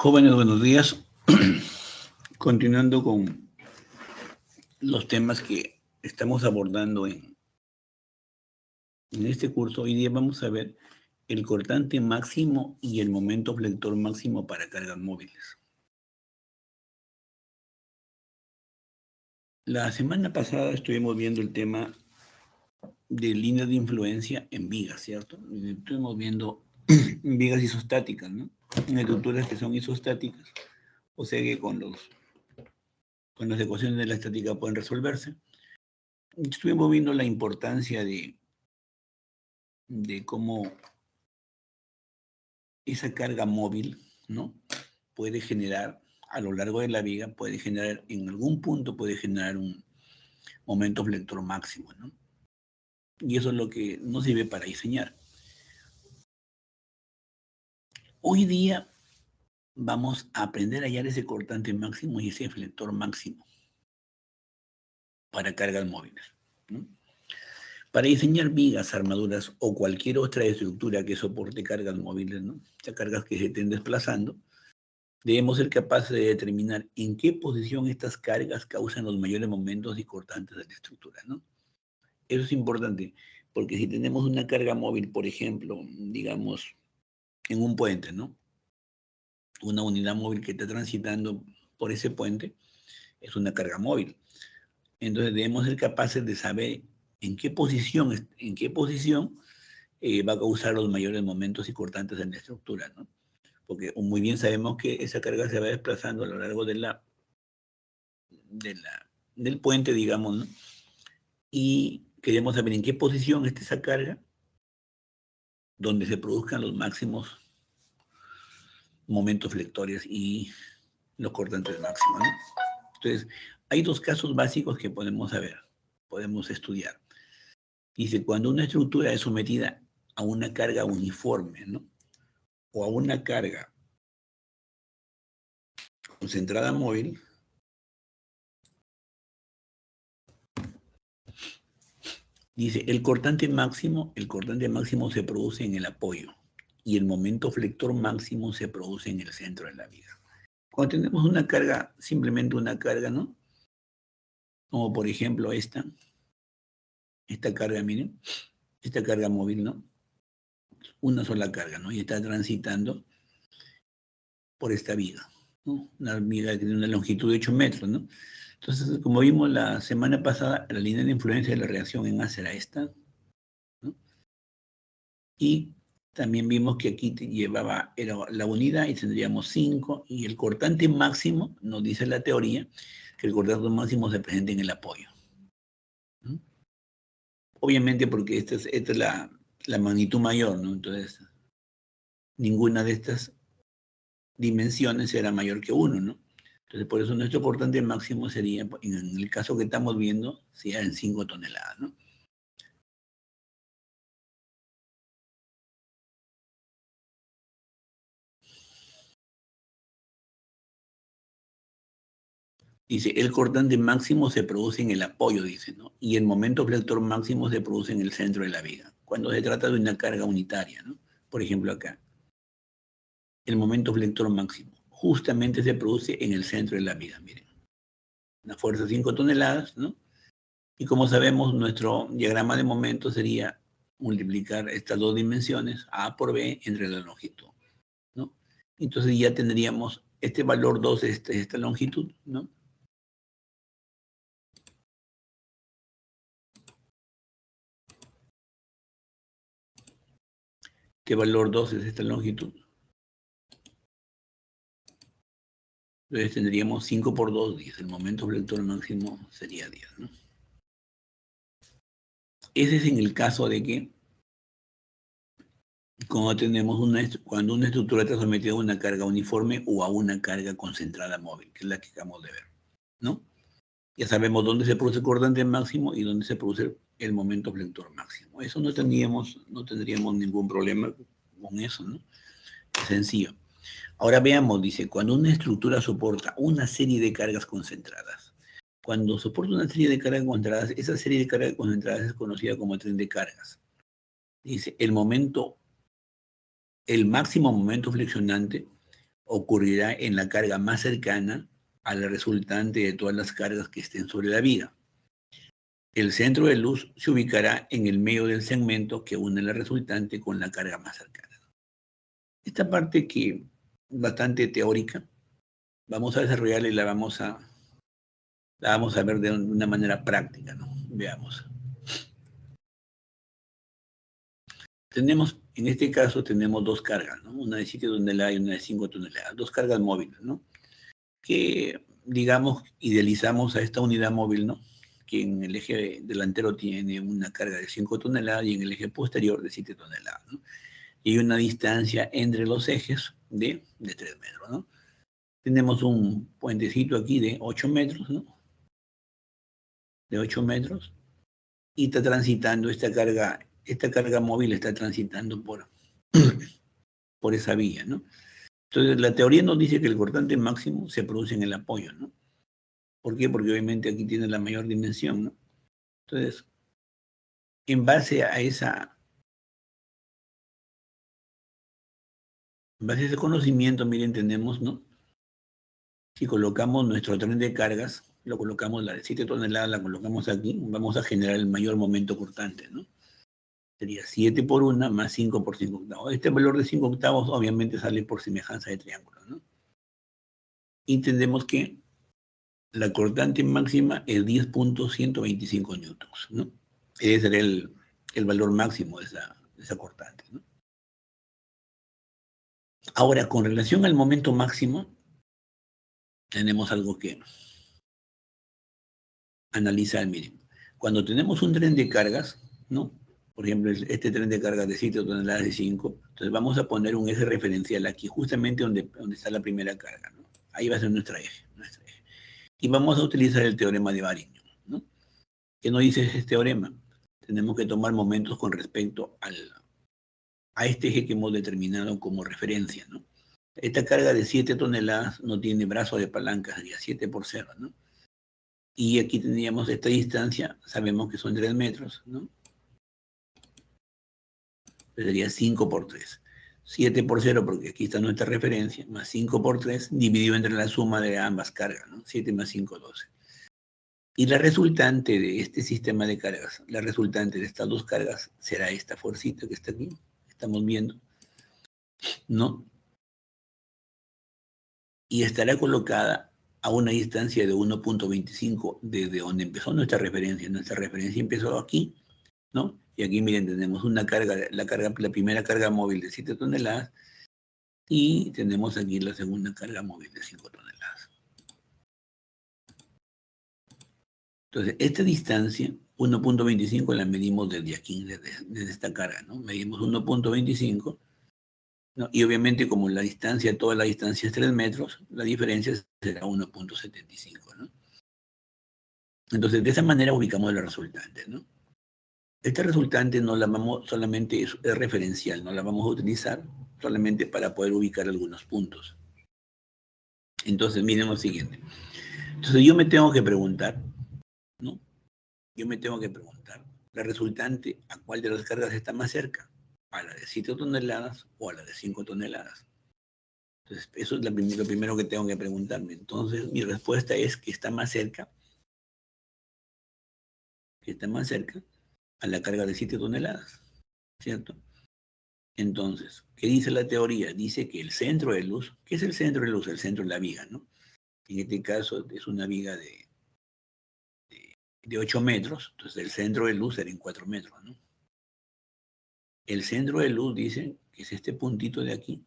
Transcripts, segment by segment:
Jóvenes, buenos días. Continuando con los temas que estamos abordando en este curso, hoy día vamos a ver el cortante máximo y el momento flector máximo para cargas móviles. La semana pasada estuvimos viendo el tema de líneas de influencia en vigas, ¿cierto? Estuvimos viendo vigas isostáticas, ¿no? En estructuras que son isostáticas, o sea que con las ecuaciones de la estática pueden resolverse. Estuvimos viendo la importancia de cómo esa carga móvil, ¿no? Puede generar, a lo largo de la viga, puede generar, en algún punto puede generar un momento flector máximo, ¿no? Y eso es lo que nos sirve para diseñar. Hoy día vamos a aprender a hallar ese cortante máximo y ese flector máximo para cargas móviles, ¿no? Para diseñar vigas, armaduras o cualquier otra estructura que soporte cargas móviles, ¿no? O sea, cargas que se estén desplazando, debemos ser capaces de determinar en qué posición estas cargas causan los mayores momentos y cortantes de la estructura, ¿no? Eso es importante, porque si tenemos una carga móvil, por ejemplo, digamos, en un puente, ¿no? Una unidad móvil que está transitando por ese puente es una carga móvil. Entonces debemos ser capaces de saber en qué posición va a causar los mayores momentos y cortantes en la estructura, ¿no? Porque muy bien sabemos que esa carga se va desplazando a lo largo del puente, digamos, ¿no? Y queremos saber en qué posición está esa carga, donde se produzcan los máximos momentos flectores y los cortantes máximos, ¿no? Entonces, hay dos casos básicos que podemos saber, podemos estudiar. Dice, cuando una estructura es sometida a una carga uniforme, ¿no? O a una carga concentrada móvil, dice, el cortante máximo se produce en el apoyo y el momento flector máximo se produce en el centro de la viga. Cuando tenemos una carga, simplemente una carga, ¿no? Como por ejemplo esta carga, miren, esta carga móvil, ¿no? Una sola carga, ¿no? Y está transitando por esta viga, ¿no? Una viga que tiene una longitud de 8 metros, ¿no? Entonces, como vimos la semana pasada, la línea de influencia de la reacción en A será esta, ¿no? Y también vimos que aquí era la unidad y tendríamos 5, y el cortante máximo, nos dice la teoría, que el cortante máximo se presenta en el apoyo, ¿no? Obviamente porque esta es la magnitud mayor, ¿no? Entonces, ninguna de estas dimensiones será mayor que 1, ¿no? Entonces, por eso nuestro cortante máximo sería, en el caso que estamos viendo, sería en 5 toneladas, ¿no? Dice, el cortante máximo se produce en el apoyo, dice, ¿no? Y el momento flector máximo se produce en el centro de la viga, cuando se trata de una carga unitaria, ¿no? Por ejemplo, acá. El momento flector máximo justamente se produce en el centro de la viga, miren. Una fuerza de 5 toneladas, ¿no? Y como sabemos, nuestro diagrama de momento sería multiplicar estas dos dimensiones, A por B, entre la longitud, ¿no? Entonces ya tendríamos este valor 2, esta longitud, ¿no? ¿Qué valor 2 es esta longitud? Entonces tendríamos 5 por 2, 10. El momento flector máximo sería 10, ¿no? Ese es en el caso de que cuando una estructura está sometida a una carga uniforme o a una carga concentrada móvil, que es la que acabamos de ver, ¿no? Ya sabemos dónde se produce el cortante máximo y dónde se produce el momento flector máximo. Eso no tendríamos ningún problema con eso, ¿no? Es sencillo. Ahora veamos, dice, cuando una estructura soporta una serie de cargas concentradas. Cuando soporta una serie de cargas concentradas, esa serie de cargas concentradas es conocida como tren de cargas. Dice, el máximo momento flexionante ocurrirá en la carga más cercana a la resultante de todas las cargas que estén sobre la viga. El centro de luz se ubicará en el medio del segmento que une la resultante con la carga más cercana. Esta parte que es bastante teórica, vamos a desarrollarla y la vamos a ver de una manera práctica, ¿no? Veamos. En este caso tenemos dos cargas, ¿no? Una de 7 toneladas y una de 5 toneladas, dos cargas móviles, ¿no? Que, digamos, idealizamos a esta unidad móvil, ¿no? Que en el eje delantero tiene una carga de 5 toneladas y en el eje posterior de 7 toneladas, ¿no? Y una distancia entre los ejes de 3 metros, ¿no? Tenemos un puentecito aquí de 8 metros, ¿no? De 8 metros. Y está transitando esta carga móvil está transitando por esa vía, ¿no? Entonces, la teoría nos dice que el cortante máximo se produce en el apoyo, ¿no? ¿Por qué? Porque obviamente aquí tiene la mayor dimensión, ¿no? Entonces, en base a ese conocimiento, miren, tenemos, ¿no? Si colocamos nuestro tren de cargas, lo colocamos, la de 7 toneladas la colocamos aquí, vamos a generar el mayor momento cortante, ¿no? Sería 7 por 1 más 5 por 5 octavos. Este valor de 5 octavos obviamente sale por semejanza de triángulo, ¿no? Y entendemos que la cortante máxima es 10.125 newtons, ¿no? Ese sería el valor máximo de esa cortante, ¿no? Ahora, con relación al momento máximo, tenemos algo que analizar, miren. Cuando tenemos un tren de cargas, ¿no? Por ejemplo, este tren de cargas de 7 toneladas de 5, entonces vamos a poner un eje referencial aquí, justamente donde está la primera carga, ¿no? Ahí va a ser nuestro eje. Y vamos a utilizar el teorema de Varignon, ¿no? ¿Qué nos dice ese teorema? Tenemos que tomar momentos con respecto a este eje que hemos determinado como referencia, ¿no? Esta carga de 7 toneladas no tiene brazo de palanca, sería 7 por 0, ¿no? Y aquí tendríamos esta distancia, sabemos que son 3 metros, ¿no? Sería 5 por 3. 7 por 0, porque aquí está nuestra referencia, más 5 por 3, dividido entre la suma de ambas cargas, ¿no? 7 más 5, 12. Y la resultante de este sistema de cargas, la resultante de estas dos cargas, será esta fuercita que está aquí, estamos viendo, ¿no? Y estará colocada a una distancia de 1.25 desde donde empezó nuestra referencia. Nuestra referencia empezó aquí, ¿no? Y aquí, miren, tenemos una carga, la primera carga móvil de 7 toneladas y tenemos aquí la segunda carga móvil de 5 toneladas. Entonces, esta distancia, 1.25, la medimos desde aquí, desde esta carga, ¿no? Medimos 1.25, ¿no? Y obviamente como toda la distancia es 3 metros, la diferencia será 1.75, ¿no? Entonces, de esa manera ubicamos la resultante, ¿no? Esta resultante no la vamos, solamente es referencial, no la vamos a utilizar solamente para poder ubicar algunos puntos. Entonces, miren lo siguiente. Entonces, yo me tengo que preguntar, ¿no? Yo me tengo que preguntar, la resultante, ¿a cuál de las cargas está más cerca? ¿A la de 7 toneladas o a la de 5 toneladas? Entonces, eso es lo primero que tengo que preguntarme. Entonces, mi respuesta es que está más cerca a la carga de 7 toneladas, ¿cierto? Entonces, ¿qué dice la teoría? Dice que el centro de luz, ¿qué es el centro de luz? El centro de la viga, ¿no? En este caso es una viga de 8 metros, entonces el centro de luz era en 4 metros, ¿no? El centro de luz, dice, que es este puntito de aquí,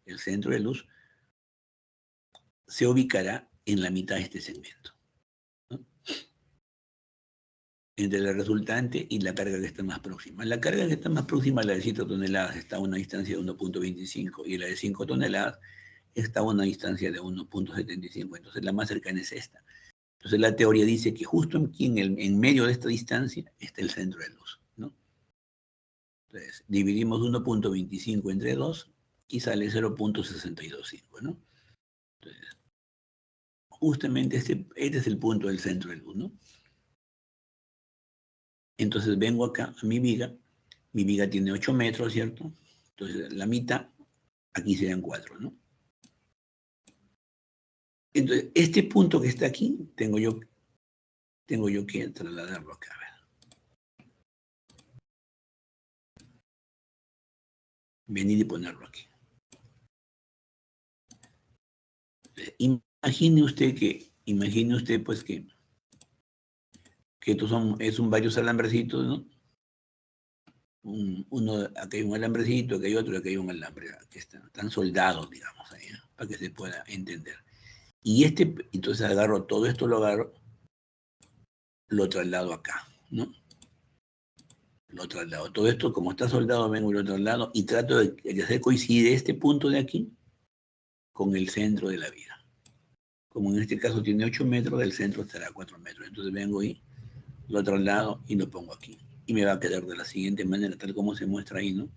el centro de luz, se ubicará en la mitad de este segmento, ¿no? Entre la resultante y la carga que está más próxima. La carga que está más próxima, la de 7 toneladas, está a una distancia de 1.25 y la de 5 toneladas está a una distancia de 1.75. Entonces la más cercana es esta. Entonces la teoría dice que justo aquí en medio de esta distancia está el centro de luz, ¿no? Entonces dividimos 1.25 entre 2 y sale 0.625, ¿no? Entonces, justamente este es el punto del centro de luz, ¿no? Entonces vengo acá a mi viga tiene 8 metros, ¿cierto? Entonces la mitad, aquí serían 4, ¿no? Entonces, este punto que está aquí, tengo yo que trasladarlo acá. A ver. Venir y ponerlo aquí. Imagine usted pues que estos son varios alambrecitos, ¿no? Aquí hay un alambrecito, aquí hay otro, aquí hay un alambre, que están soldados, digamos, ahí, ¿no? Para que se pueda entender. Y entonces agarro todo esto, lo traslado acá, ¿no? Lo traslado. Todo esto, como está soldado, vengo y lo traslado y trato de hacer coincide este punto de aquí con el centro de la viga. Como en este caso tiene 8 metros, del centro estará 4 metros. Entonces vengo y lo traslado y lo pongo aquí. Y me va a quedar de la siguiente manera, tal como se muestra ahí, ¿no?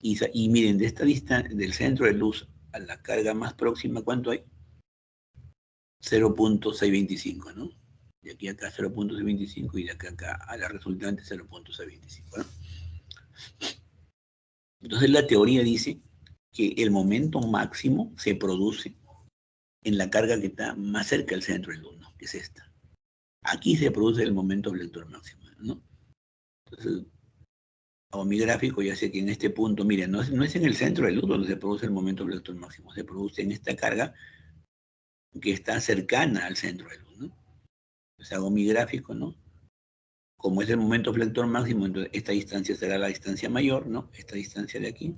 Y miren, de esta distancia, del centro de luz a la carga más próxima, ¿cuánto hay? 0.625, ¿no? De aquí a acá 0.625 y de acá a acá a la resultante 0.625, ¿no? Entonces la teoría dice que el momento máximo se produce en la carga que está más cerca del centro del luz, ¿no? Que es esta. Aquí se produce el momento vector máximo, ¿no? Entonces, hago mi gráfico, ya sé que en este punto, miren, no es en el centro del luz donde se produce el momento vector máximo, se produce en esta carga que está cercana al centro del luz, ¿no? Entonces hago mi gráfico, ¿no? Como es el momento flector máximo, entonces esta distancia será la distancia mayor, ¿no? Esta distancia de aquí.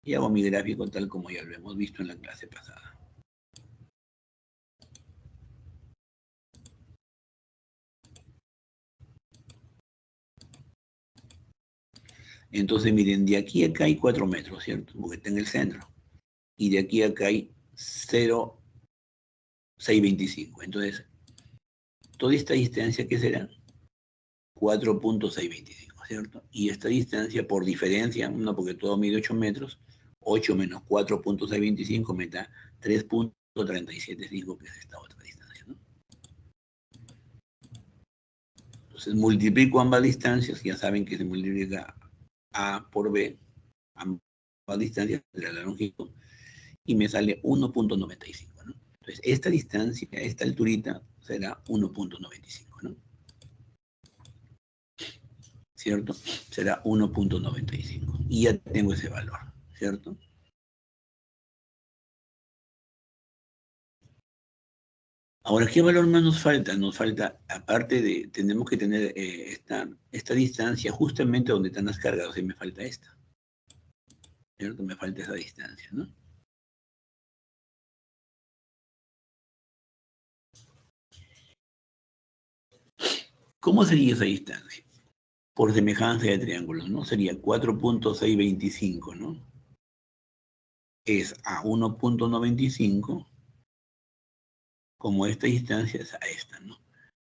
Y hago mi gráfico tal como ya lo hemos visto en la clase pasada. Entonces, miren, de aquí a acá hay 4 metros, ¿cierto? Porque está en el centro. Y de aquí a acá hay 0,625. Entonces, toda esta distancia, ¿qué será? 4.625, ¿cierto? Y esta distancia, por diferencia, no porque todo mide 8 metros, 8 menos 4.625 me da 3.375, que es esta otra distancia, ¿no? Entonces, multiplico ambas distancias, ya saben que se multiplica A por B, ambas distancias de la longitud, y me sale 1.95, ¿no? Entonces, esta distancia, esta alturita, será 1.95, ¿no? ¿Cierto? Será 1.95. Y ya tengo ese valor, ¿cierto? Ahora, ¿qué valor más nos falta? Nos falta, aparte de, tenemos que tener esta distancia justamente donde están las cargas, o sea, me falta esta, ¿cierto? Me falta esa distancia, ¿no? ¿Cómo sería esa distancia? Por semejanza de triángulos, ¿no? Sería 4.625, ¿no? Es a 1.95, como esta distancia es a esta, ¿no?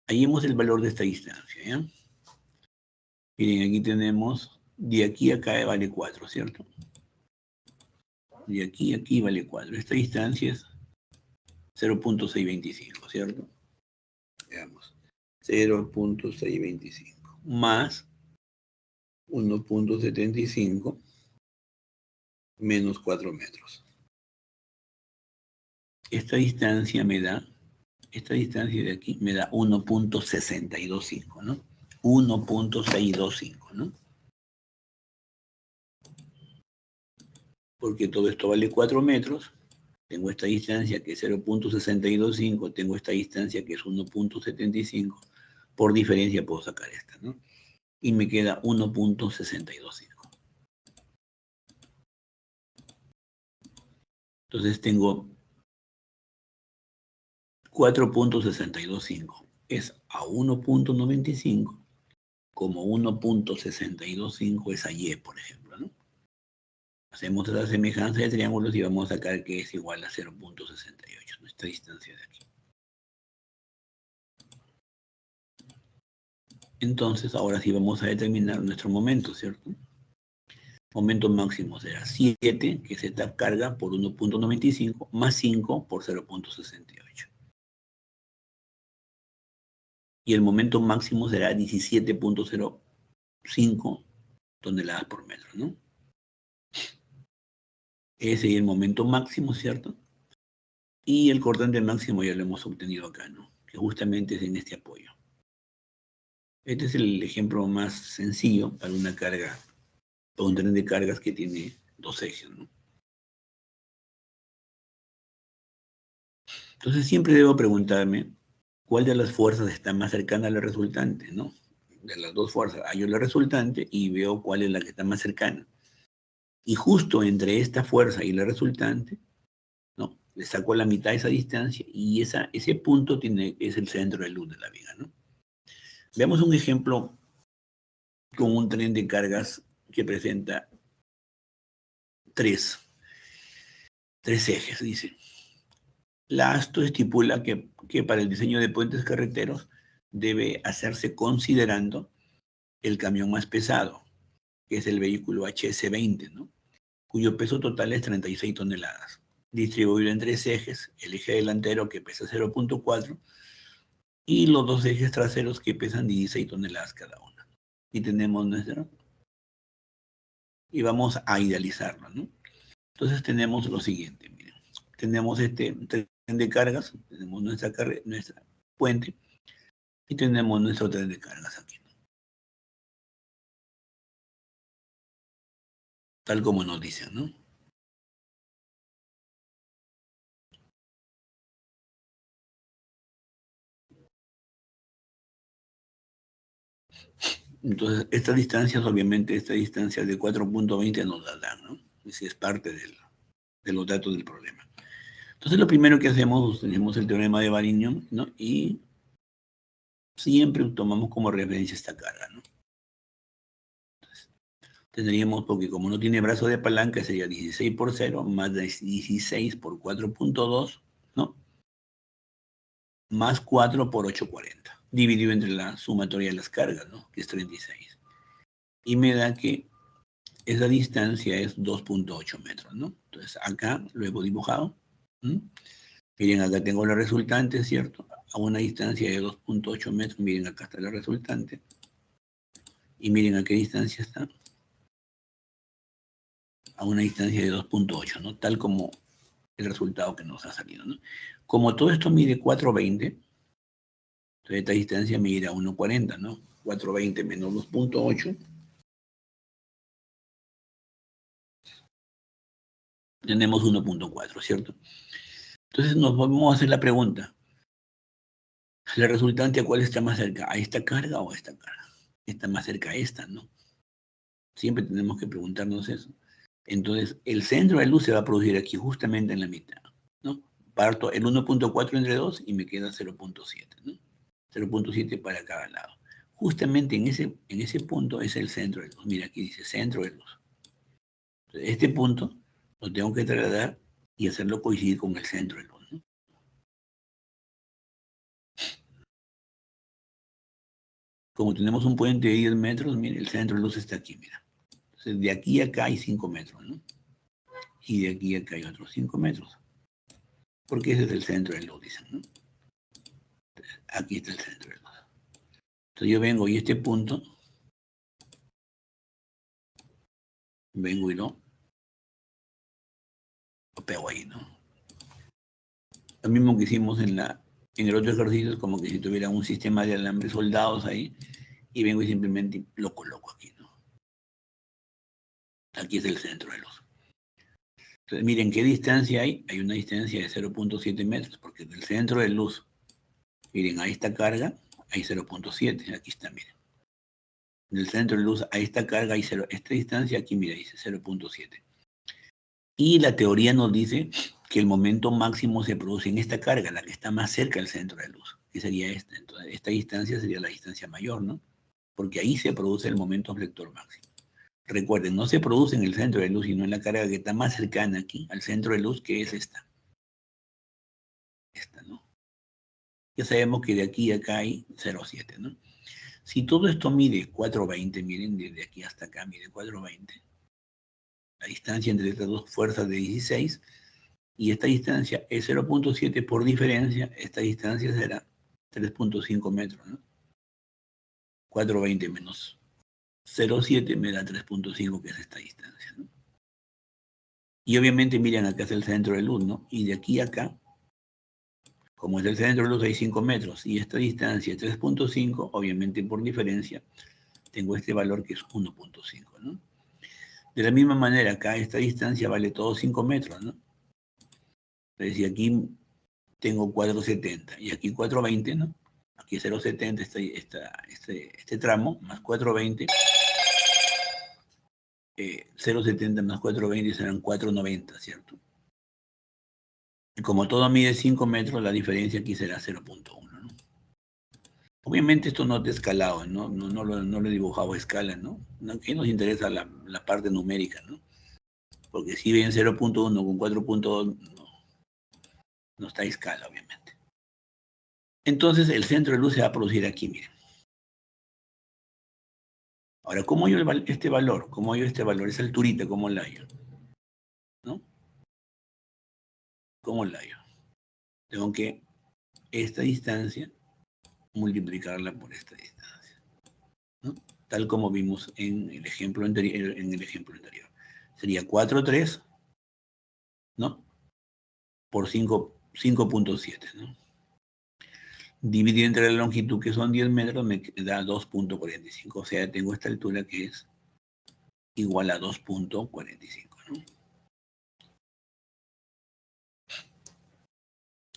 Hallemos el valor de esta distancia, ¿ya? Miren, aquí tenemos, de aquí a acá vale 4, ¿cierto? De aquí a aquí vale 4. Esta distancia es 0.625, ¿cierto? Veamos. 0.625 más 1.75 menos 4 metros. Esta distancia de aquí me da 1.625, ¿no? 1.625, ¿no? Porque todo esto vale 4 metros. Tengo esta distancia que es 0.625, tengo esta distancia que es 1.75. Por diferencia puedo sacar esta, ¿no? Y me queda 1.625. Entonces tengo 4.625. Es a 1.95, como 1.625 es a Y, por ejemplo, ¿no? Hacemos la semejanza de triángulos y vamos a sacar que es igual a 0.68, nuestra distancia de aquí. Entonces, ahora sí vamos a determinar nuestro momento, ¿cierto? Momento máximo será 7, que es esta carga por 1.95, más 5 por 0.68. Y el momento máximo será 17.05 toneladas por metro, ¿no? Ese es el momento máximo, ¿cierto? Y el cortante máximo ya lo hemos obtenido acá, ¿no? Que justamente es en este apoyo. Este es el ejemplo más sencillo para una carga, para un tren de cargas que tiene dos ejes, ¿no? Entonces siempre debo preguntarme cuál de las fuerzas está más cercana a la resultante, ¿no? De las dos fuerzas, hallo la resultante y veo cuál es la que está más cercana. Y justo entre esta fuerza y la resultante, ¿no? Le saco la mitad de esa distancia y ese punto es el centro de luz de la viga, ¿no? Veamos un ejemplo con un tren de cargas que presenta tres ejes, dice. La ASTO estipula que para el diseño de puentes carreteros debe hacerse considerando el camión más pesado, que es el vehículo HS20, ¿no? Cuyo peso total es 36 toneladas, distribuido en tres ejes, el eje delantero que pesa 0.4 y los dos ejes traseros que pesan 16 toneladas cada uno. Y tenemos nuestro, y vamos a idealizarlo, ¿no? Entonces tenemos lo siguiente, miren, tenemos este tren de cargas, tenemos nuestra puente y tenemos nuestro tren de cargas aquí, ¿no? Tal como nos dicen, ¿no? Entonces, estas distancias, obviamente, esta distancia de 4.20 nos la dan, ¿no? Es parte de los datos del problema. Entonces, lo primero que hacemos, tenemos el teorema de Varignon, ¿no? Y siempre tomamos como referencia esta carga, ¿no? Entonces, tendríamos, porque como no tiene brazo de palanca, sería 16 por 0 más 16 por 4.2, ¿no? Más 4 por 840, dividido entre la sumatoria de las cargas, ¿no? Que es 36. Y me da que esa distancia es 2.8 metros, ¿no? Entonces, acá lo hemos dibujado. Miren, acá tengo la resultante, ¿cierto? A una distancia de 2.8 metros, miren, acá está la resultante. Y miren a qué distancia está. A una distancia de 2.8, ¿no? Tal como el resultado que nos ha salido, ¿no? Como todo esto mide 420, entonces esta distancia mide a 1.40, ¿no? 420 menos 2.8. Tenemos 1.4, ¿cierto? Entonces nos vamos a hacer la pregunta. ¿La resultante a cuál está más cerca? ¿A esta carga o a esta carga? Está más cerca a esta, ¿no? Siempre tenemos que preguntarnos eso. Entonces, el centro de luz se va a producir aquí, justamente en la mitad, ¿no? Parto el 1.4 entre 2 y me queda 0.7, ¿no? 0.7 para cada lado. Justamente en ese punto es el centro de luz. Mira, aquí dice centro de luz. Entonces, este punto lo tengo que trasladar y hacerlo coincidir con el centro de luz, ¿no? Como tenemos un puente de 10 metros, mire, el centro de luz está aquí, mira. Entonces, de aquí a acá hay 5 metros, ¿no? Y de aquí a acá hay otros 5 metros. Porque ese es el centro de luz, dicen, ¿no? Entonces, aquí está el centro de luz. Entonces yo vengo y este punto, vengo y lo pego ahí, ¿no? Lo mismo que hicimos en el otro ejercicio, es como que si tuviera un sistema de alambres soldados ahí, y vengo y simplemente lo coloco aquí, ¿no? Aquí es el centro de luz. Entonces, miren, ¿qué distancia hay? Hay una distancia de 0.7 metros, porque del centro de luz, miren, a esta carga hay 0.7, aquí está, miren. Del centro de luz a esta carga hay 0, esta distancia aquí, mira, dice 0.7. Y la teoría nos dice que el momento máximo se produce en esta carga, la que está más cerca del centro de luz, que sería esta. Entonces, esta distancia sería la distancia mayor, ¿no? Porque ahí se produce el momento flector máximo. Recuerden, no se produce en el centro de luz, sino en la carga que está más cercana aquí, al centro de luz, que es esta. Esta, ¿no? Ya sabemos que de aquí a acá hay 0,7, ¿no? Si todo esto mide 420, miren, desde aquí hasta acá mide 420, la distancia entre estas dos fuerzas de 16, y esta distancia es 0.7 por diferencia, esta distancia será 3.5 metros, ¿no? 420 menos 0.7 me da 3.5, que es esta distancia, ¿no? Y obviamente miren, acá es el centro de luz, ¿no? Y de aquí a acá Como es el centro de luz hay 5 metros y esta distancia es 3.5, obviamente por diferencia tengo este valor que es 1.5, ¿no? De la misma manera, acá esta distancia vale todo 5 metros, ¿no? Entonces, si aquí tengo 470 y aquí 420, ¿no? Aquí 0.70 este tramo, más 420. 0.70 más 420 serán 4.90, ¿cierto? Y como todo mide 5 metros, la diferencia aquí será 0.1, ¿no? Obviamente esto no es de escalado, ¿no? No lo he dibujado a escala, ¿no? Aquí nos interesa la parte numérica, ¿no? Porque si ven 0.1 con 4.2, no está a escala, obviamente. Entonces, el centro de luz se va a producir aquí, miren. Ahora, ¿cómo hallo este valor? ¿Cómo hallo este valor? Esa alturita, ¿cómo la hallo? ¿No? ¿Cómo la hallo? Tengo que esta distancia multiplicarla por esta distancia, ¿no? Tal como vimos en el ejemplo anterior. Sería 4,3, ¿no? Por 5.7, ¿no? Dividido entre la longitud, que son 10 metros, me da 2.45. O sea, tengo esta altura que es igual a 2.45, ¿no?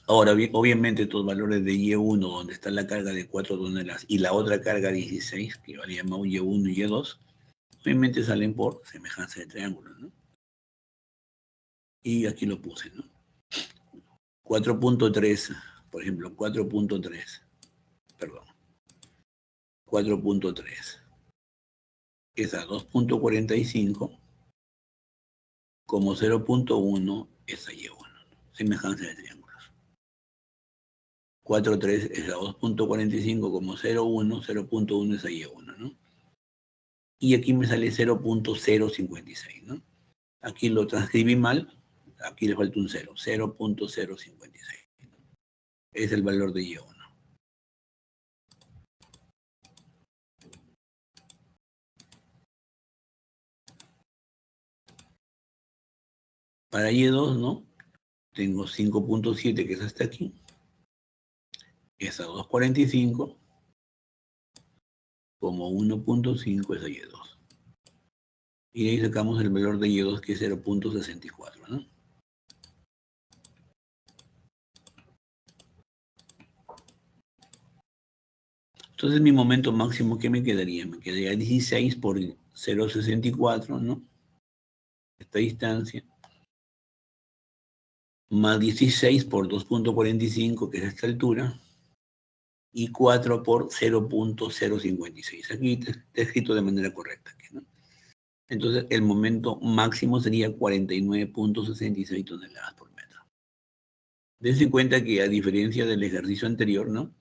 Ahora, obviamente, estos valores de Y1, donde está la carga de 4 toneladas, y la otra carga 16, que yo le llamo Y1 y Y2, obviamente salen por semejanza de triángulos, ¿no? Y aquí lo puse, ¿no? 4.3, por ejemplo, 4.3, perdón, 4.3 es a 2.45, como 0.1 es a Y1, semejanza de triángulos. 4.3 es a 2.45, como 0.1, 0.1 es a Y1, ¿no? Y aquí me sale 0.056, ¿no? Aquí lo transcribí mal, aquí le falta un 0, 0.056. Es el valor de Y1. Para Y2, ¿no? Tengo 5.7, que es hasta aquí. Es a 2.45, como 1.5 es a Y2. Y de ahí sacamos el valor de Y2, que es 0.64, ¿no? Entonces mi momento máximo, ¿qué me quedaría? Me quedaría 16 por 0.64, ¿no? Esta distancia. Más 16 por 2.45, que es esta altura. Y 4 por 0.056. Aquí está escrito de manera correcta. ¿No? Entonces, el momento máximo sería 49.66 toneladas por metro. Dense cuenta que, a diferencia del ejercicio anterior, ¿no?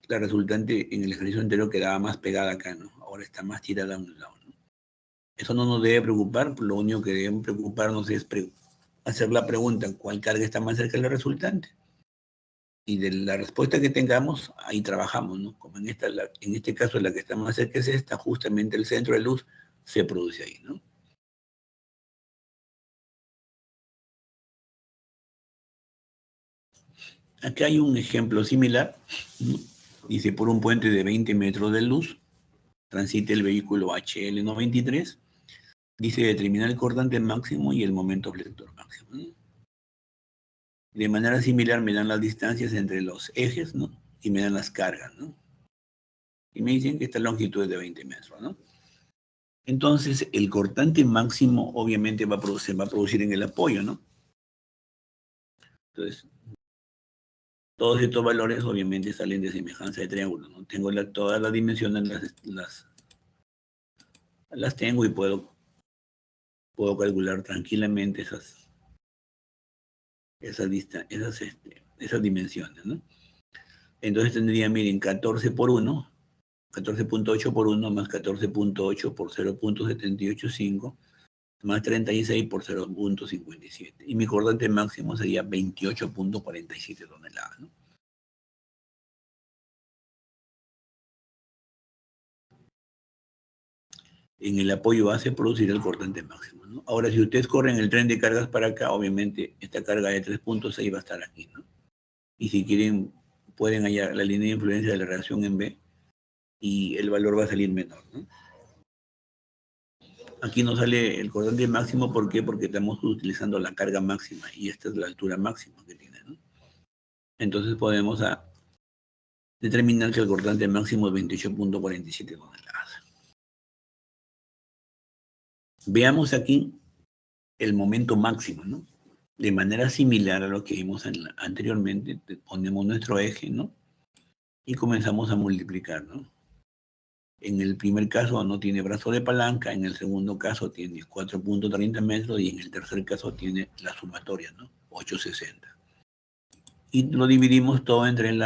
La resultante en el ejercicio anterior quedaba más pegada acá, ¿no? Ahora está más tirada a un lado, ¿no? Eso no nos debe preocupar, lo único que debemos preocuparnos es hacer la pregunta, ¿cuál carga está más cerca de la resultante? Y de la respuesta que tengamos, ahí trabajamos, ¿no? Como en este caso la que está más cerca es esta, justamente el centro de luz se produce ahí, ¿no? Acá hay un ejemplo similar, ¿no? Dice, por un puente de 20 metros de luz, transite el vehículo HL93, dice determinar el cortante máximo y el momento flector máximo, ¿no? De manera similar me dan las distancias entre los ejes, ¿no? Y me dan las cargas, ¿no? Y me dicen que esta longitud es de 20 metros, ¿no? Entonces, el cortante máximo obviamente se va a producir en el apoyo, ¿no? Entonces, todos estos valores obviamente salen de semejanza de triángulo, ¿no? Tengo todas las dimensiones, las tengo y puedo calcular tranquilamente esas dimensiones, ¿no? Entonces tendría, miren, 14 por 1, 14.8 por 1 más 14.8 por 0.785 más 36 por 0.57. Y mi cortante máximo sería 28.47 toneladas, ¿no? En el apoyo base producirá el cortante máximo, ¿no? Ahora, si ustedes corren el tren de cargas para acá, obviamente esta carga de 3.6 va a estar aquí, ¿no? Y si quieren, pueden hallar la línea de influencia de la reacción en B y el valor va a salir menor, ¿no? Aquí nos sale el cordante máximo, ¿por qué? Porque estamos utilizando la carga máxima y esta es la altura máxima que tiene, ¿no? Entonces podemos determinar que el cortante máximo es 28.47 toneladas. Veamos aquí el momento máximo, ¿no? De manera similar a lo que vimos anteriormente, ponemos nuestro eje, ¿no? Y comenzamos a multiplicar, ¿no? En el primer caso no tiene brazo de palanca, en el segundo caso tiene 4.30 metros y en el tercer caso tiene la sumatoria, ¿no? 860. Y lo dividimos todo entre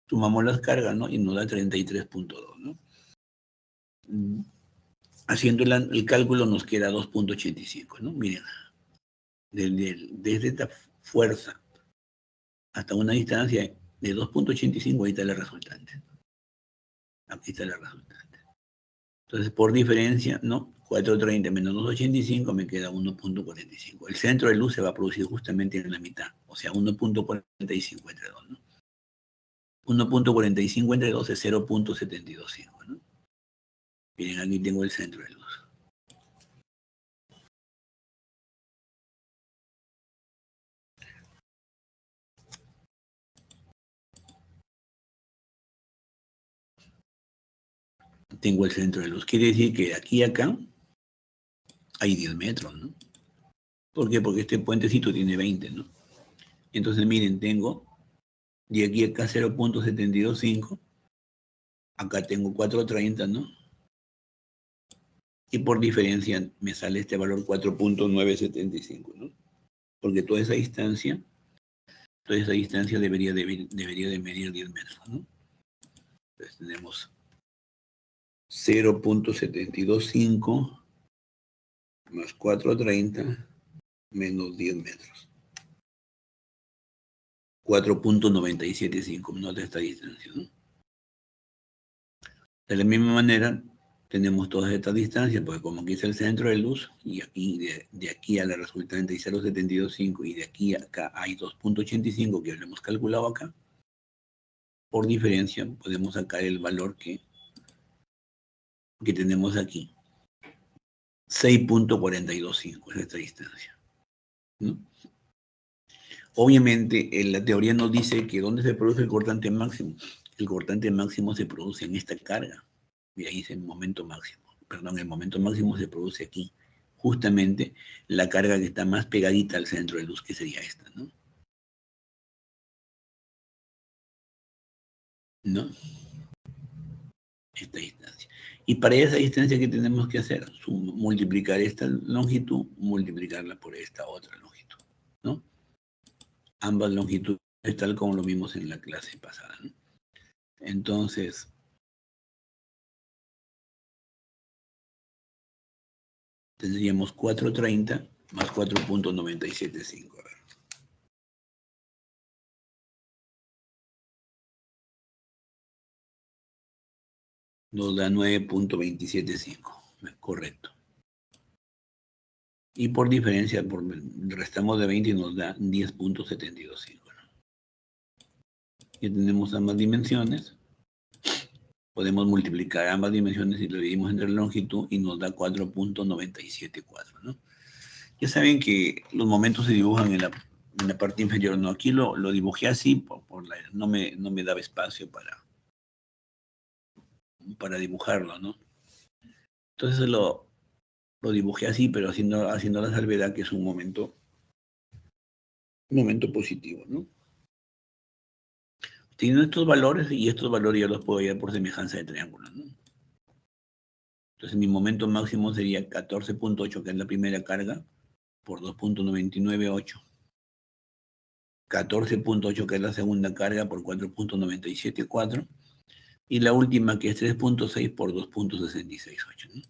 sumamos las cargas, ¿no? Y nos da 33.2, ¿no? Haciendo el cálculo nos queda 2.85, ¿no? Miren, desde esta fuerza hasta una distancia de 2.85, ahí está la resultante. Aquí está la resultante. Entonces, por diferencia, ¿no? 430 menos 285 me queda 1.45. El centro de luz se va a producir justamente en la mitad, o sea, 1.45 entre 2, ¿no? 1.45 entre 2 es 0.725, ¿no? Miren, aquí tengo el centro de luz. Tengo el centro de luz. Quiere decir que de aquí a acá hay 10 metros, ¿no? ¿Por qué? Porque este puentecito tiene 20, ¿no? Entonces, miren, tengo de aquí a acá 0.725, acá tengo 430, ¿no? Y por diferencia me sale este valor 4.975, ¿no? Porque toda esa distancia debería de medir 10 metros, ¿no? Entonces tenemos 0.725 más 430 menos 10 metros. 4.975, ¿no? De esta distancia, ¿no? De la misma manera, tenemos todas estas distancias, porque como aquí es el centro de luz, y aquí de aquí a la resultante hay 0.725, y de aquí a acá hay 2.85, que lo hemos calculado acá. Por diferencia, podemos sacar el valor que tenemos aquí. 6.425 es esta distancia, ¿no? Obviamente, la teoría nos dice que ¿dónde se produce el cortante máximo? El cortante máximo se produce en esta carga, y ahí es el momento máximo. Perdón, el momento máximo se produce aquí. Justamente la carga que está más pegadita al centro de luz, que sería esta, ¿no? ¿No? Esta distancia. Y para esa distancia, ¿qué tenemos que hacer? Multiplicar esta longitud, multiplicarla por esta otra longitud, ¿no? Ambas longitudes, tal como lo vimos en la clase pasada, ¿no? Entonces, tendríamos 430 más 4.975. A ver. Nos da 9.275. Correcto. Y por diferencia, restamos de 20 y nos da 10.725. Ya tenemos ambas dimensiones. Podemos multiplicar ambas dimensiones y lo dividimos entre la longitud y nos da 4.974, ¿no? Ya saben que los momentos se dibujan en la parte inferior, ¿no? Aquí lo dibujé así, no me daba espacio para dibujarlo, ¿no? Entonces lo dibujé así, pero haciendo la salvedad que es un momento positivo, ¿no? Teniendo estos valores, y estos valores ya los puedo hallar por semejanza de triángulo, ¿no? Entonces mi momento máximo sería 14.8, que es la primera carga, por 2.998. 14.8, que es la segunda carga, por 4.974. Y la última, que es 3.6 por 2.668, ¿no?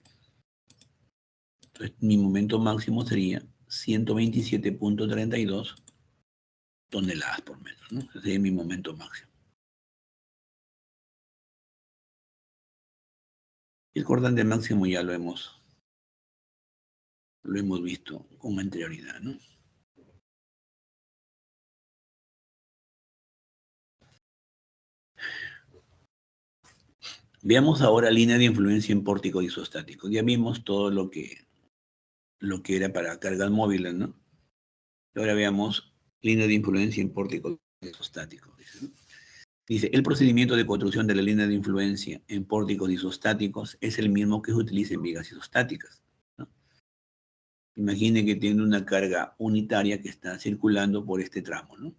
Entonces mi momento máximo sería 127.32 toneladas por metro, ¿no? Ese sería mi momento máximo. El cortante máximo ya lo hemos visto con anterioridad, ¿no? Veamos ahora línea de influencia en pórticos isostáticos. Ya vimos todo lo que era para cargas móviles, ¿no? Ahora veamos línea de influencia en pórticos isostáticos. Dice, el procedimiento de construcción de la línea de influencia en pórticos isostáticos es el mismo que se utiliza en vigas isostáticas, ¿no? Imagine que tiene una carga unitaria que está circulando por este tramo, ¿no?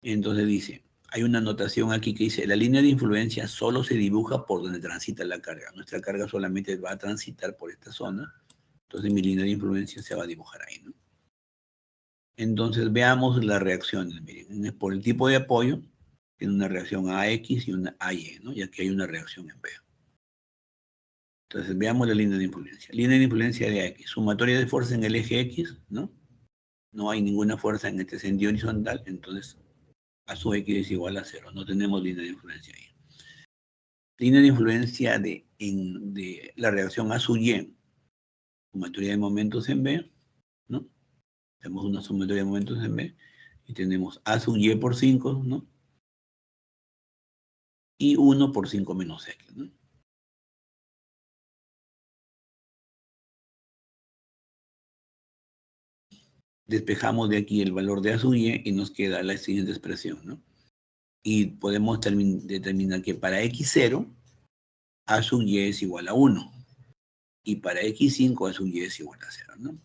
Entonces dice, hay una anotación aquí que dice, la línea de influencia solo se dibuja por donde transita la carga. Nuestra carga solamente va a transitar por esta zona, entonces mi línea de influencia se va a dibujar ahí, ¿no? Entonces veamos las reacciones. Miren, por el tipo de apoyo, tiene una reacción AX y una AY, ¿no? Y aquí hay una reacción en B. Entonces veamos la línea de influencia. Línea de influencia de AX, sumatoria de fuerza en el eje X, ¿no? No hay ninguna fuerza en este sentido horizontal, entonces A sub X es igual a 0. No tenemos línea de influencia ahí. Línea de influencia de la reacción A sub Y, sumatoria de momentos en B, ¿no? Tenemos una sumatoria de momentos en B, y tenemos A sub Y por 5, ¿no? Y 1 por 5 menos X, ¿no? Despejamos de aquí el valor de A sub Y y nos queda la siguiente expresión, ¿no? Y podemos determinar que para X0, A sub Y es igual a 1. Y para X5, A sub Y es igual a 0, ¿no?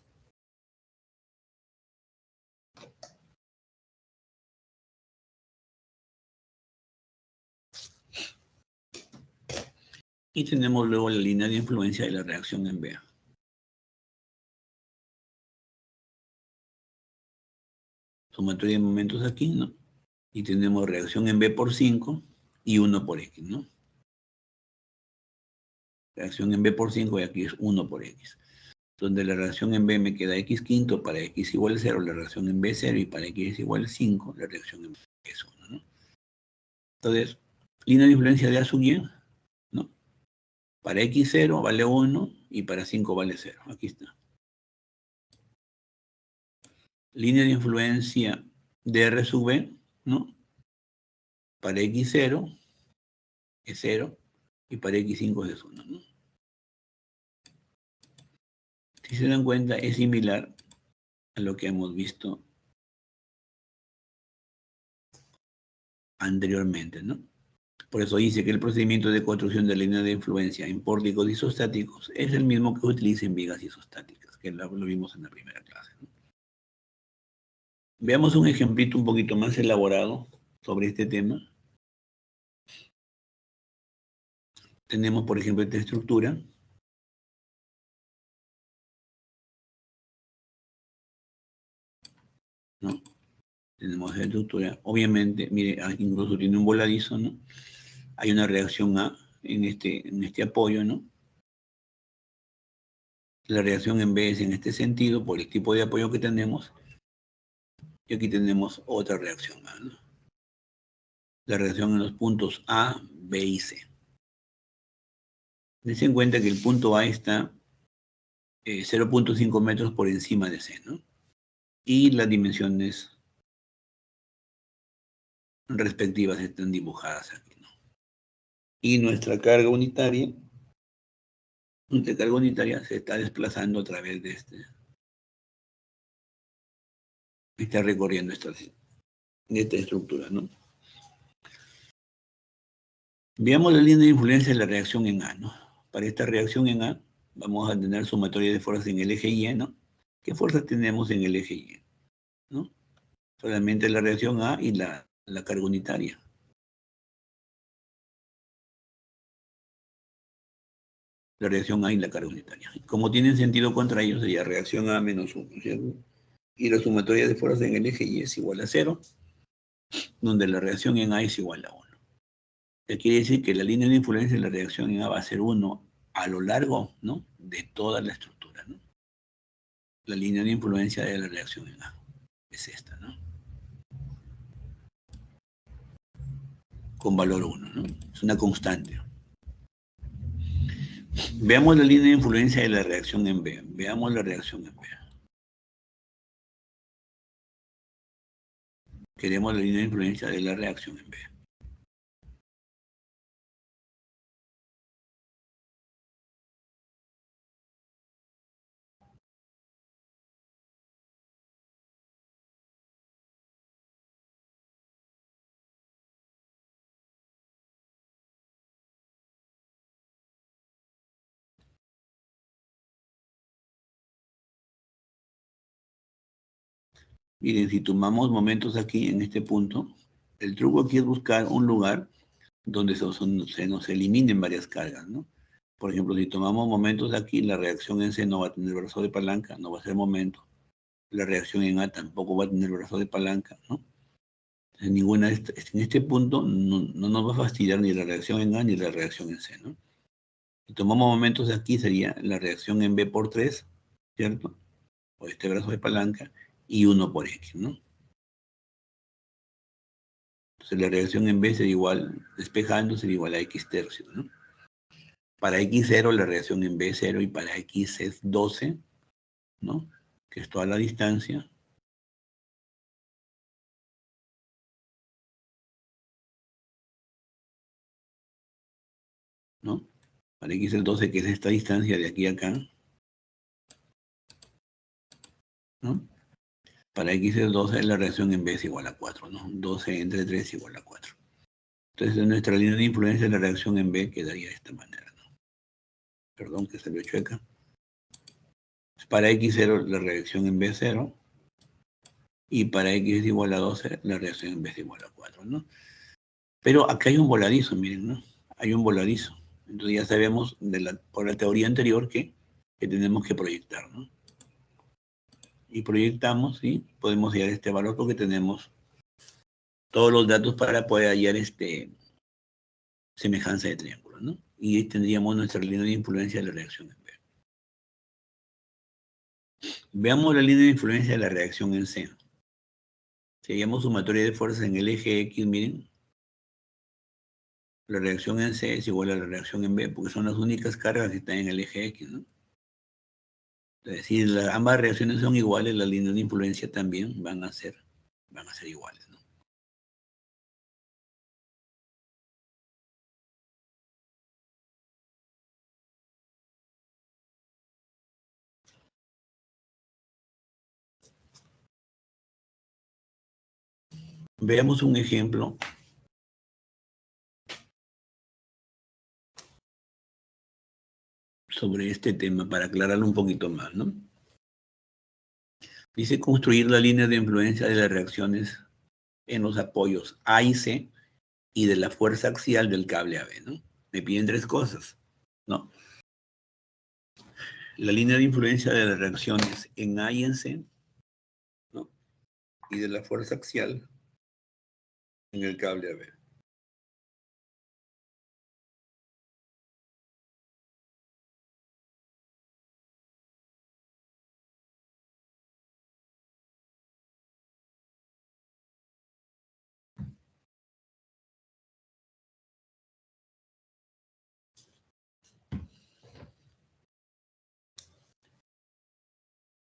Y tenemos luego la línea de influencia de la reacción en B. Sumatoria de momentos aquí, ¿no? Y tenemos reacción en B por 5 y 1 por X, ¿no? Reacción en B por 5 y aquí es 1 por X. Donde la reacción en B me queda X quinto, para X igual a 0, la reacción en B es 0, y para X es igual a 5, la reacción en B es 1, ¿no? Entonces, línea de influencia de A sub Y, ¿no? Para X0 vale 1 y para 5 vale 0. Aquí está. Línea de influencia de R sub B, ¿no? Para X0 es 0 y para X5 es 1, ¿no? Si se dan cuenta, es similar a lo que hemos visto anteriormente, ¿no? Por eso dice que el procedimiento de construcción de línea de influencia en pórticos isostáticos es el mismo que se utiliza en vigas isostáticas, que lo vimos en la primera clase, ¿no? Veamos un ejemplito un poquito más elaborado sobre este tema. Tenemos, por ejemplo, esta estructura, ¿no? Tenemos esta estructura. Obviamente, mire, aquí incluso tiene un voladizo, ¿no? Hay una reacción A en este apoyo, ¿no? La reacción en B es en este sentido, por el tipo de apoyo que tenemos. Y aquí tenemos otra reacción A, ¿no? La reacción en los puntos A, B y C. Dense en cuenta que el punto A está 0.5 metros por encima de C, ¿no? Y las dimensiones respectivas están dibujadas aquí, ¿no? Y nuestra carga unitaria se está desplazando a través de está recorriendo esta estructura, ¿no? Veamos la línea de influencia de la reacción en A, ¿no? Para esta reacción en A, vamos a tener sumatoria de fuerzas en el eje Y, ¿no? ¿Qué fuerzas tenemos en el eje Y? ¿No? Solamente la reacción A y la carga unitaria. La reacción A y la carga unitaria. Como tienen sentido contra ellos, sería reacción A menos 1, ¿cierto? Y la sumatoria de fuerzas en el eje Y es igual a 0, donde la reacción en A es igual a 1. Esto quiere decir que la línea de influencia de la reacción en A va a ser 1 a lo largo, ¿no?, de toda la estructura, ¿no? La línea de influencia de la reacción en A es esta, ¿no? Con valor 1, ¿no? Es una constante. Veamos la línea de influencia de la reacción en B. Veamos la reacción en B. Queremos la línea de influencia de la reacción en B. Miren, si tomamos momentos aquí en este punto, el truco aquí es buscar un lugar donde se nos eliminen varias cargas, ¿no? Por ejemplo, si tomamos momentos aquí, la reacción en C no va a tener brazo de palanca, no va a ser momento. La reacción en A tampoco va a tener brazo de palanca, ¿no? En este punto no nos va a fastidiar ni la reacción en A ni la reacción en C, ¿no? Si tomamos momentos aquí, sería la reacción en B por 3, ¿cierto? O este brazo de palanca, y 1 por X, ¿no? Entonces la reacción en B sería igual, despejando, sería igual a X tercios, ¿no? Para X0 la reacción en B es 0 y para X es 12, ¿no? Que es toda la distancia. ¿No? Para X es 12, que es esta distancia de aquí a acá, ¿no? Para X es 12, la reacción en B es igual a 4, ¿no? 12 entre 3 es igual a 4. Entonces, en nuestra línea de influencia, la reacción en B quedaría de esta manera, ¿no? Perdón, que se lo chueca. Para X0, la reacción en B es 0. Y para X es igual a 12, la reacción en B es igual a 4, ¿no? Pero acá hay un voladizo, miren, ¿no? Hay un voladizo. Entonces ya sabemos por la teoría anterior que tenemos que proyectar, ¿no? Y proyectamos y podemos hallar este valor porque tenemos todos los datos para poder hallar semejanza de triángulo, ¿no? Y ahí tendríamos nuestra línea de influencia de la reacción en B. Veamos la línea de influencia de la reacción en C. Si hallamos sumatoria de fuerzas en el eje X, miren, la reacción en C es igual a la reacción en B, porque son las únicas cargas que están en el eje X, ¿no? Entonces, si ambas reacciones son iguales, las líneas de influencia también van a ser iguales, ¿no? Veamos un ejemplo sobre este tema para aclararlo un poquito más, ¿no? Dice construir la línea de influencia de las reacciones en los apoyos A y C y de la fuerza axial del cable AB, ¿no? Me piden tres cosas, ¿no? La línea de influencia de las reacciones en A y en C, ¿no? Y de la fuerza axial en el cable AB.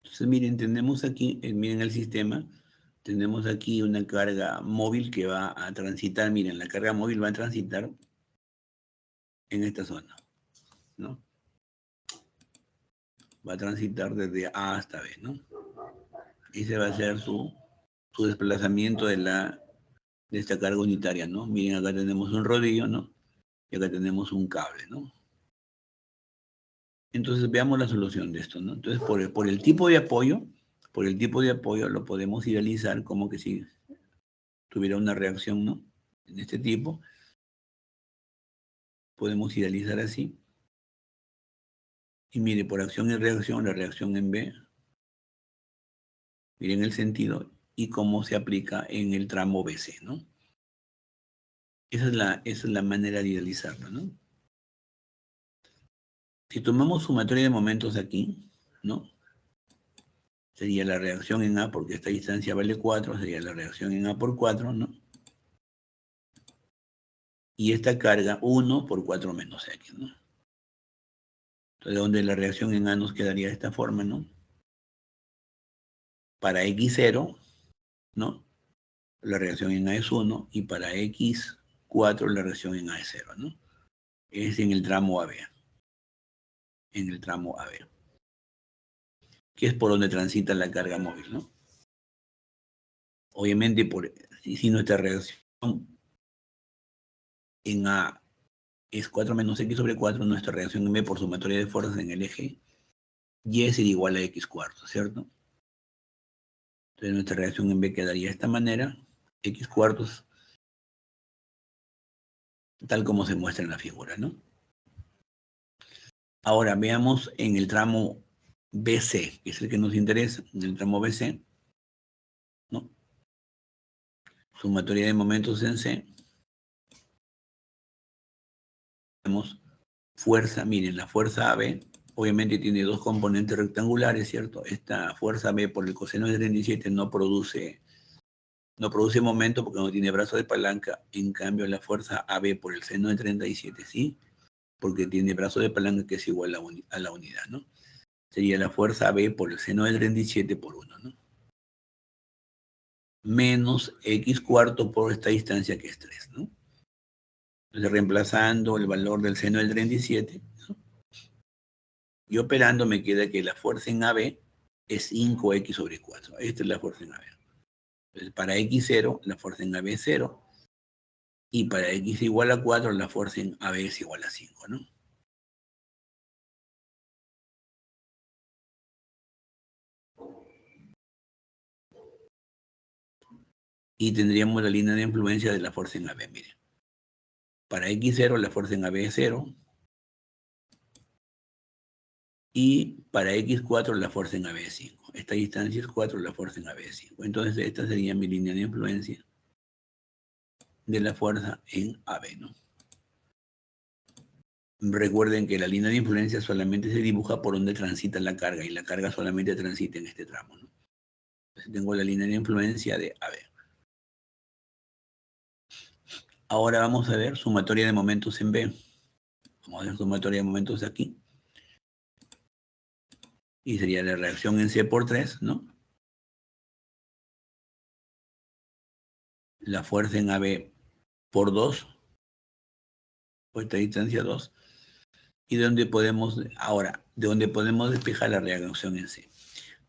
Entonces, miren, tenemos aquí, miren el sistema, tenemos aquí una carga móvil que va a transitar, miren, la carga móvil va a transitar en esta zona, ¿no? Va a transitar desde A hasta B, ¿no? Ese va a ser su desplazamiento de esta carga unitaria, ¿no? Miren, acá tenemos un rodillo, ¿no? Y acá tenemos un cable, ¿no? Entonces veamos la solución de esto, ¿no? Entonces por el tipo de apoyo, lo podemos idealizar como que si tuviera una reacción, ¿no? En este tipo, podemos idealizar así. Y mire, por acción y reacción, la reacción en B, miren el sentido y cómo se aplica en el tramo BC, ¿no? Esa es la manera de idealizarlo, ¿no? Si tomamos sumatoria de momentos aquí, ¿no? Sería la reacción en A, porque esta distancia vale 4, sería la reacción en A por 4, ¿no? Y esta carga 1 por 4 menos X, ¿no? Entonces, donde la reacción en A nos quedaría de esta forma, ¿no? Para X0, ¿no? La reacción en A es 1 y para X4 la reacción en A es 0, ¿no? Es en el tramo AB. En el tramo AB. Que es por donde transita la carga móvil, ¿no? Obviamente, si nuestra reacción en A es 4 menos X sobre 4, nuestra reacción en B por sumatoria de fuerzas en el eje Y es igual a X cuarto, ¿cierto? Entonces nuestra reacción en B quedaría de esta manera, X cuartos, tal como se muestra en la figura, ¿no? Ahora veamos en el tramo BC, que es el que nos interesa, en el tramo BC, ¿no? Sumatoria de momentos en C. Tenemos fuerza, miren, la fuerza AB, obviamente tiene dos componentes rectangulares, ¿cierto? Esta fuerza B por el coseno de 37 no produce momento porque no tiene brazo de palanca, en cambio la fuerza AB por el seno de 37 sí, porque tiene brazo de palanca que es igual a la unidad, ¿no? Sería la fuerza AB por el seno de 37 por 1, ¿no? Menos X cuarto por esta distancia que es 3, ¿no? Entonces, reemplazando el valor del seno del 37, ¿no? Y operando me queda que la fuerza en AB es 5X sobre 4. Esta es la fuerza en AB. Entonces, para X0, la fuerza en AB es 0. Y para X igual a 4, la fuerza en AB es igual a 5, ¿no? Y tendríamos la línea de influencia de la fuerza en AB, miren. Para X0, la fuerza en AB es 0. Y para X4, la fuerza en AB es 5. Esta distancia es 4, la fuerza en AB es 5. Entonces, esta sería mi línea de influencia de la fuerza en AB, ¿no? Recuerden que la línea de influencia solamente se dibuja por donde transita la carga, y la carga solamente transita en este tramo, ¿no? Entonces tengo la línea de influencia de AB. Ahora vamos a ver sumatoria de momentos en B. Vamos a ver sumatoria de momentos aquí. Y sería la reacción en C por 3, ¿no? La fuerza en AB por 2, por esta distancia 2. Y de donde podemos, ahora, de donde podemos despejar la reacción en C.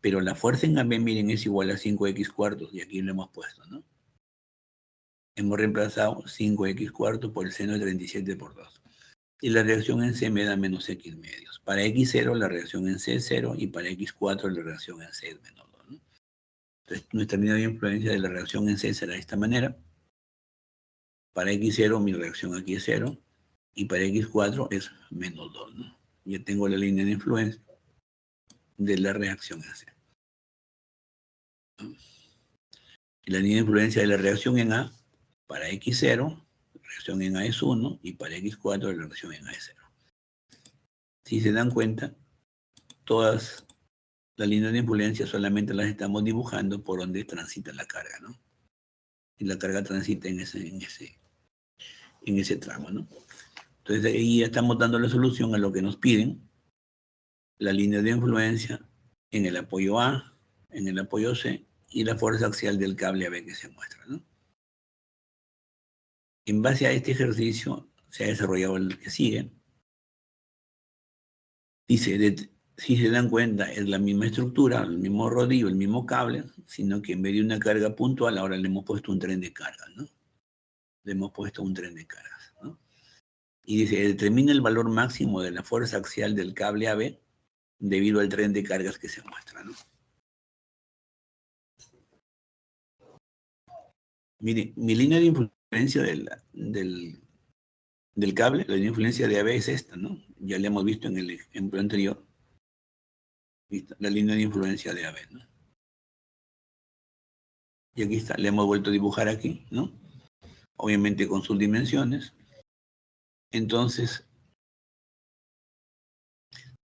Pero la fuerza en AB, miren, es igual a 5X cuartos, y aquí lo hemos puesto, ¿no? Hemos reemplazado 5X cuartos por el seno de 37 por 2. Y la reacción en C me da menos X medios. Para X0 la reacción en C es 0, y para X4 la reacción en C es menos 2, ¿no? Entonces nuestra línea de influencia de la reacción en C será de esta manera. Para X0 mi reacción aquí es 0, y para X4 es menos 2, ¿no? Ya tengo la línea de influencia de la reacción en C. Y la línea de influencia de la reacción en A, para X0, la reacción en A es 1, y para X4 la reacción en A es 0. Si se dan cuenta, todas las líneas de influencia solamente las estamos dibujando por donde transita la carga, ¿no? Y la carga transita en ese tramo, ¿no? Entonces ahí ya estamos dando la solución a lo que nos piden, la línea de influencia en el apoyo A, en el apoyo C, y la fuerza axial del cable AB que se muestra, ¿no? En base a este ejercicio se ha desarrollado el que sigue. Dice, si se dan cuenta, es la misma estructura, el mismo rodillo, el mismo cable, sino que en vez de una carga puntual, ahora le hemos puesto un tren de cargas, ¿no? Le hemos puesto un tren de cargas, ¿no? Y dice, determina el valor máximo de la fuerza axial del cable AB debido al tren de cargas que se muestra, ¿no? Mire, mi línea de influencia del cable, la línea de influencia de AB es esta, ¿no? Ya la hemos visto en el ejemplo anterior. ¿Listo? La línea de influencia de AB, ¿no? Y aquí está, le hemos vuelto a dibujar aquí, ¿no? Obviamente con sus dimensiones. Entonces,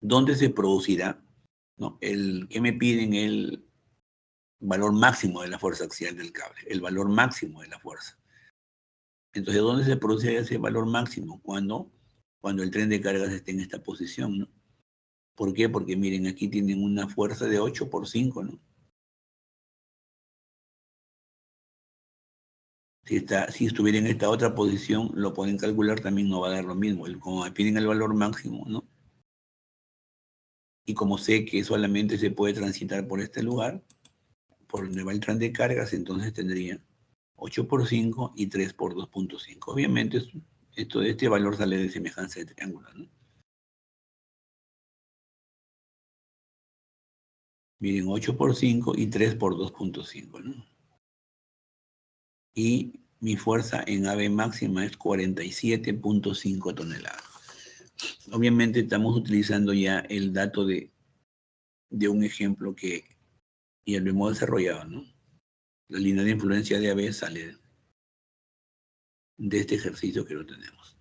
¿dónde se producirá? ¿No? ¿Qué me piden? El valor máximo de la fuerza axial del cable, el valor máximo de la fuerza. Entonces, ¿dónde se produce ese valor máximo? Cuando el tren de cargas esté en esta posición, ¿no? ¿Por qué? Porque miren, aquí tienen una fuerza de 8 por 5, ¿no? Si estuviera en esta otra posición, lo pueden calcular, también no va a dar lo mismo. Como me piden el valor máximo, ¿no? Y como sé que solamente se puede transitar por este lugar, por donde va el tren de cargas, entonces tendría 8 por 5 y 3 por 2.5. Obviamente, este valor sale de semejanza de triángulo, ¿no? Miren, 8 por 5 y 3 por 2.5, ¿no? Y mi fuerza en AB máxima es 47.5 toneladas. Obviamente estamos utilizando ya el dato de un ejemplo que ya lo hemos desarrollado, ¿no? La línea de influencia de AB sale de este ejercicio que lo tenemos.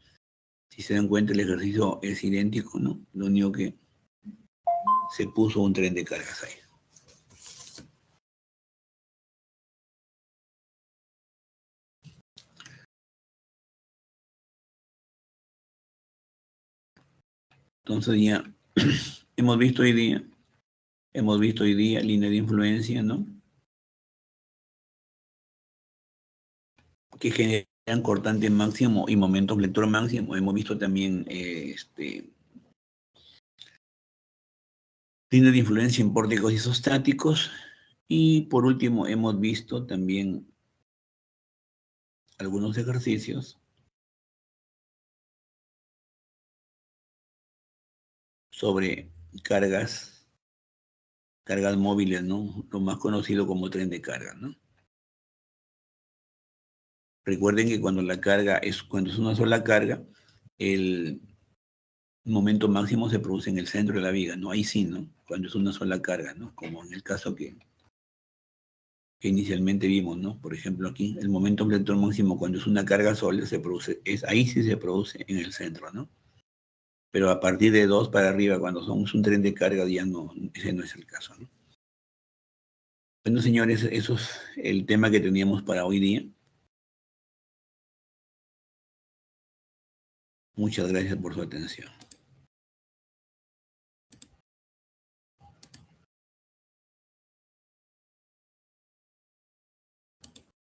Si se dan cuenta, el ejercicio es idéntico, ¿no? Lo único que se puso un tren de cargas ahí. Entonces ya hemos visto hoy día línea de influencia, ¿no? Que generan cortante máximo y momento flector máximo. Hemos visto también línea de influencia en pórticos isostáticos. Y por último, hemos visto también algunos ejercicios sobre cargas móviles, ¿no? Lo más conocido como tren de carga, ¿no? Recuerden que cuando es una sola carga, el momento máximo se produce en el centro de la viga, ¿no? Ahí sí, ¿no? Cuando es una sola carga, ¿no? Como en el caso que inicialmente vimos, ¿no? Por ejemplo, aquí, el momento flector máximo cuando es una carga sola se produce, ahí sí se produce en el centro, ¿no? Pero a partir de 2 para arriba, cuando somos un tren de carga, ya no, ese no es el caso, ¿no? Bueno, señores, eso es el tema que teníamos para hoy día. Muchas gracias por su atención.